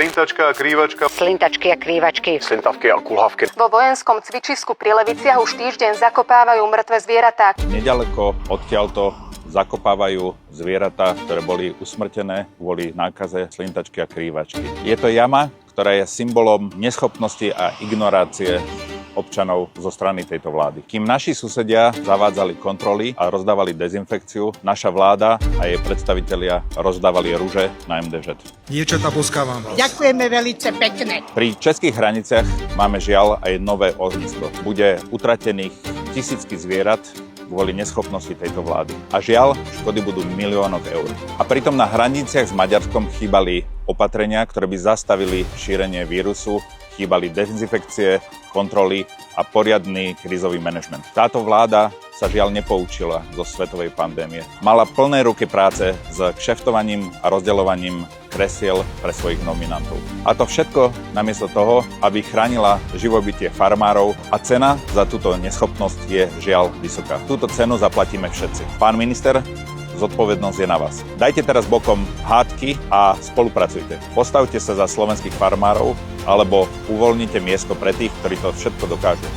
Slintačka a krývačka. Slintačky a krývačky. Slintavky a kulhavky. Vo vojenskom cvičisku pri Leviciach už týždeň zakopávajú mŕtve zvieratá. Nedaleko odtiaľto zakopávajú zvieratá, ktoré boli usmrtené kvôli nákaze slintačky a krývačky. Je to jama, ktorá je symbolom neschopnosti a ignorácie občanov zo strany tejto vlády. Kým naši susedia zavádzali kontroly a rozdávali dezinfekciu, naša vláda a jej predstavitelia rozdávali ruže na MDŽ. Dievčatá, boskávam vás. Ďakujeme veľmi pekne. Pri českých hraniciach máme žiaľ aj nové ohnisko. Bude utratených tisícky zvierat kvôli neschopnosti tejto vlády. A žiaľ, škody budú miliónov eur. A pritom na hraniciach s Maďarskom chýbali opatrenia, ktoré by zastavili šírenie vírusu, chýbali dezinfekcie, kontroly a poriadny krízový manažment. Táto vláda sa žiaľ nepoučila zo svetovej pandémie. Mala plné ruky práce s kšeftovaním a rozdeľovaním kresiel pre svojich nominantov. A to všetko namiesto toho, aby chránila živobytie farmárov, a cena za túto neschopnosť je žiaľ vysoká. Túto cenu zaplatíme všetci. Pán minister, zodpovednosť je na vás. Dajte teraz bokom hádky a spolupracujte. Postavte sa za slovenských farmárov alebo uvoľnite miesto pre tých, ktorí to všetko dokážu.